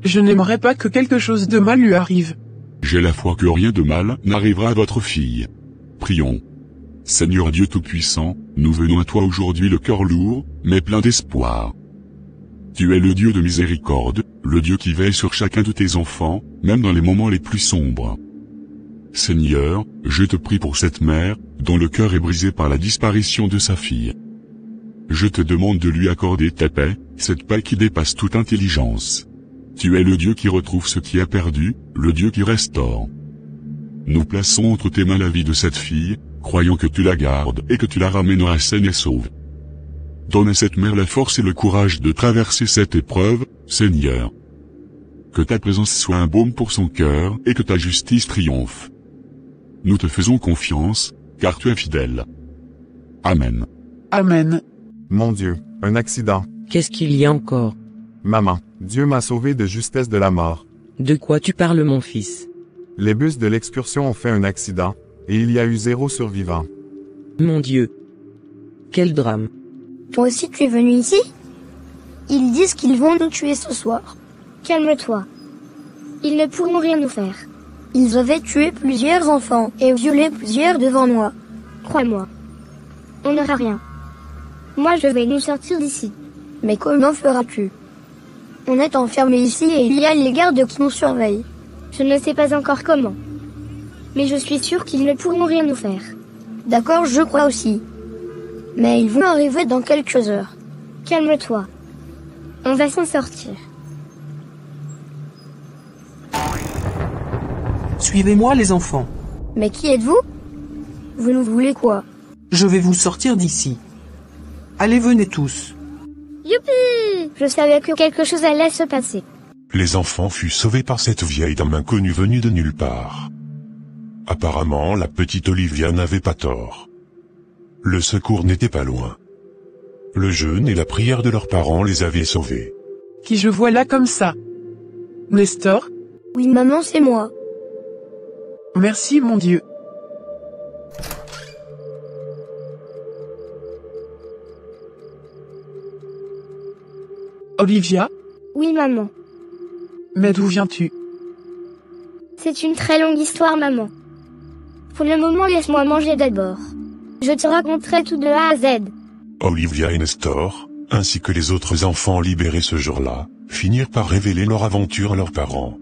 Je n'aimerais pas que quelque chose de mal lui arrive. J'ai la foi que rien de mal n'arrivera à votre fille. Prions. Seigneur Dieu Tout-Puissant, nous venons à toi aujourd'hui le cœur lourd, mais plein d'espoir. Tu es le Dieu de miséricorde, le Dieu qui veille sur chacun de tes enfants, même dans les moments les plus sombres. Seigneur, je te prie pour cette mère, dont le cœur est brisé par la disparition de sa fille. Je te demande de lui accorder ta paix, cette paix qui dépasse toute intelligence. Tu es le Dieu qui retrouve ce qui est perdu, le Dieu qui restaure. Nous plaçons entre tes mains la vie de cette fille, croyant que tu la gardes et que tu la ramèneras saine et sauve. Donne à cette mère la force et le courage de traverser cette épreuve, Seigneur. Que ta présence soit un baume pour son cœur et que ta justice triomphe. Nous te faisons confiance, car tu es fidèle. Amen. Amen. Mon Dieu, un accident. Qu'est-ce qu'il y a encore? Maman, Dieu m'a sauvé de justesse de la mort. De quoi tu parles, mon fils? Les bus de l'excursion ont fait un accident, et il y a eu 0 survivant. Mon Dieu. Quel drame. Toi aussi tu es venu ici? Ils disent qu'ils vont nous tuer ce soir. Calme-toi. Ils ne pourront rien nous faire. Ils avaient tué plusieurs enfants et violé plusieurs devant moi. Crois-moi. On n'aura rien. Moi je vais nous sortir d'ici. Mais comment feras-tu? On est enfermé ici et il y a les gardes qui nous surveillent. Je ne sais pas encore comment. Mais je suis sûre qu'ils ne pourront rien nous faire. D'accord, je crois aussi. Mais ils vont arriver dans quelques heures. Calme-toi. On va s'en sortir. Suivez-moi les enfants. Mais qui êtes-vous? Vous nous voulez quoi? Je vais vous sortir d'ici. Allez, venez tous. Youpi! Je savais que quelque chose allait se passer. Les enfants furent sauvés par cette vieille dame inconnue venue de nulle part. Apparemment, la petite Olivia n'avait pas tort. Le secours n'était pas loin. Le jeûne et la prière de leurs parents les avaient sauvés. Qui je vois là comme ça? Nestor? Oui maman, c'est moi. Merci mon Dieu. Olivia? Oui maman. Mais d'où viens-tu? C'est une très longue histoire maman. Pour le moment laisse-moi manger d'abord. Je te raconterai tout de A à Z. Olivia et Nestor, ainsi que les autres enfants libérés ce jour-là, finirent par révéler leur aventure à leurs parents.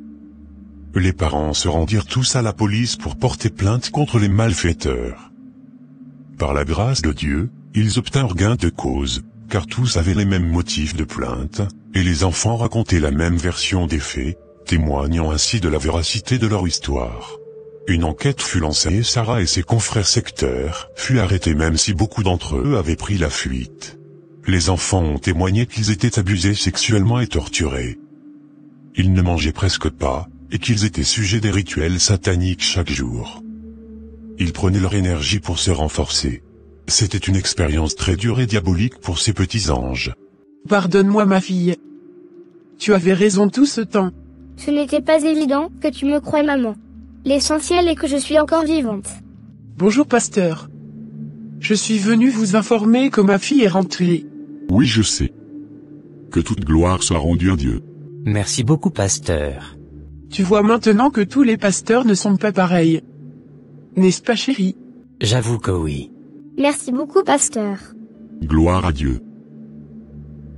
Les parents se rendirent tous à la police pour porter plainte contre les malfaiteurs. Par la grâce de Dieu, ils obtinrent gain de cause, car tous avaient les mêmes motifs de plainte, et les enfants racontaient la même version des faits, témoignant ainsi de la véracité de leur histoire. Une enquête fut lancée et Sarah et ses confrères secteurs furent arrêtés même si beaucoup d'entre eux avaient pris la fuite. Les enfants ont témoigné qu'ils étaient abusés sexuellement et torturés. Ils ne mangeaient presque pas, et qu'ils étaient sujets des rituels sataniques chaque jour. Ils prenaient leur énergie pour se renforcer. C'était une expérience très dure et diabolique pour ces petits anges. Pardonne-moi ma fille. Tu avais raison tout ce temps. Ce n'était pas évident que tu me croies maman. L'essentiel est que je suis encore vivante. Bonjour pasteur. Je suis venu vous informer que ma fille est rentrée. Oui, je sais. Que toute gloire soit rendue à Dieu. Merci beaucoup, pasteur. Tu vois maintenant que tous les pasteurs ne sont pas pareils. N'est-ce pas, chérie? J'avoue que oui. Merci beaucoup, pasteur. Gloire à Dieu.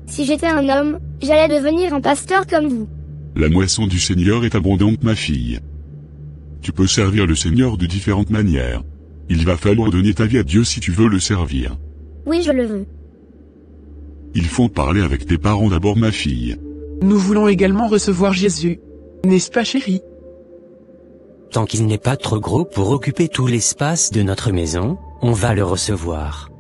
Si j'étais un homme, j'allais devenir un pasteur comme vous. La moisson du Seigneur est abondante, ma fille. Tu peux servir le Seigneur de différentes manières. Il va falloir donner ta vie à Dieu si tu veux le servir. Oui, je le veux. Il faut parler avec tes parents d'abord, ma fille. Nous voulons également recevoir Jésus. N'est-ce pas, chérie? Tant qu'il n'est pas trop gros pour occuper tout l'espace de notre maison, on va le recevoir.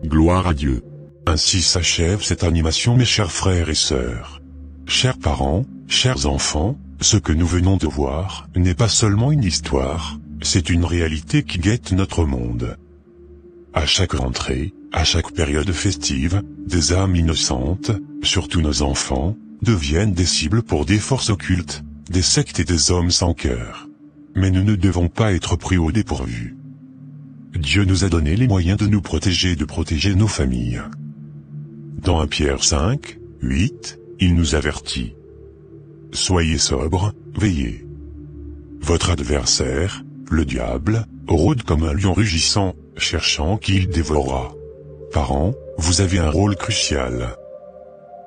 Gloire à Dieu. Ainsi s'achève cette animation, mes chers frères et sœurs. Chers parents, chers enfants, ce que nous venons de voir n'est pas seulement une histoire, c'est une réalité qui guette notre monde. À chaque rentrée, à chaque période festive, des âmes innocentes, surtout nos enfants, deviennent des cibles pour des forces occultes, des sectes et des hommes sans cœur. mais nous ne devons pas être pris au dépourvu. Dieu nous a donné les moyens de nous protéger et de protéger nos familles. Dans 1 Pierre 5, 8, il nous avertit. Soyez sobres, veillez. Votre adversaire, le diable, rôde comme un lion rugissant, cherchant qui il dévorera. Parents, vous avez un rôle crucial.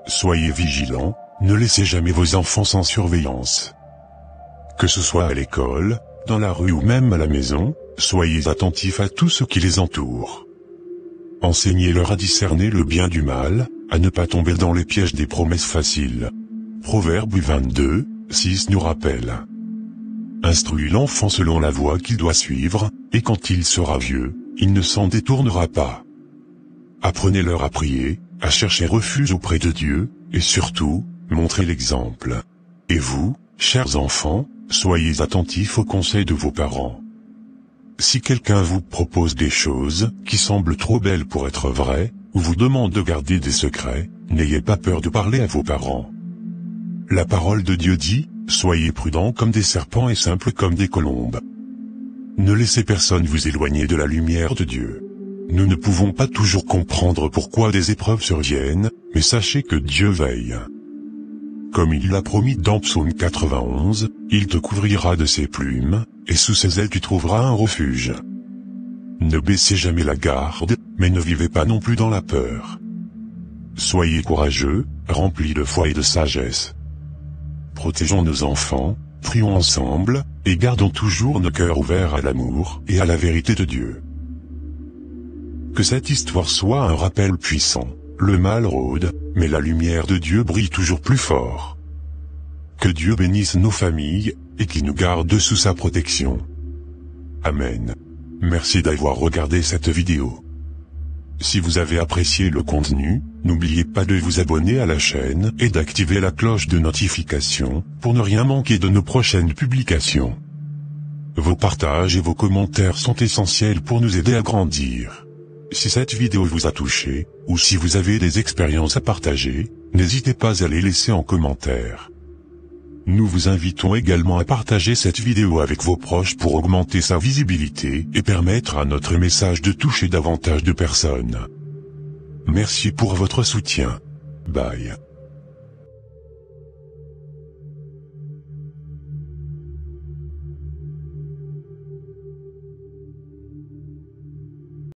Soyez vigilants, ne laissez jamais vos enfants sans surveillance. Que ce soit à l'école, dans la rue ou même à la maison, soyez attentifs à tout ce qui les entoure. Enseignez-leur à discerner le bien du mal, à ne pas tomber dans les pièges des promesses faciles. Proverbe 22, 6 nous rappelle. Instruis l'enfant selon la voie qu'il doit suivre, et quand il sera vieux, il ne s'en détournera pas. Apprenez-leur à prier, à chercher refuge auprès de Dieu, et surtout, montrez l'exemple. Et vous, chers enfants, soyez attentifs aux conseils de vos parents. Si quelqu'un vous propose des choses qui semblent trop belles pour être vraies, ou vous demande de garder des secrets, n'ayez pas peur de parler à vos parents. La parole de Dieu dit, soyez prudents comme des serpents et simples comme des colombes. Ne laissez personne vous éloigner de la lumière de Dieu. Nous ne pouvons pas toujours comprendre pourquoi des épreuves surviennent, mais sachez que Dieu veille. Comme il l'a promis dans Psaume 91, il te couvrira de ses plumes, et sous ses ailes tu trouveras un refuge. Ne baissez jamais la garde, mais ne vivez pas non plus dans la peur. Soyez courageux, remplis de foi et de sagesse. Protégeons nos enfants, prions ensemble, et gardons toujours nos cœurs ouverts à l'amour et à la vérité de Dieu. Que cette histoire soit un rappel puissant. Le mal rôde, mais la lumière de Dieu brille toujours plus fort. Que Dieu bénisse nos familles, et qu'il nous garde sous sa protection. Amen. Merci d'avoir regardé cette vidéo. Si vous avez apprécié le contenu, n'oubliez pas de vous abonner à la chaîne et d'activer la cloche de notification, pour ne rien manquer de nos prochaines publications. Vos partages et vos commentaires sont essentiels pour nous aider à grandir. Si cette vidéo vous a touché, ou si vous avez des expériences à partager, n'hésitez pas à les laisser en commentaire. Nous vous invitons également à partager cette vidéo avec vos proches pour augmenter sa visibilité et permettre à notre message de toucher davantage de personnes. Merci pour votre soutien. Bye.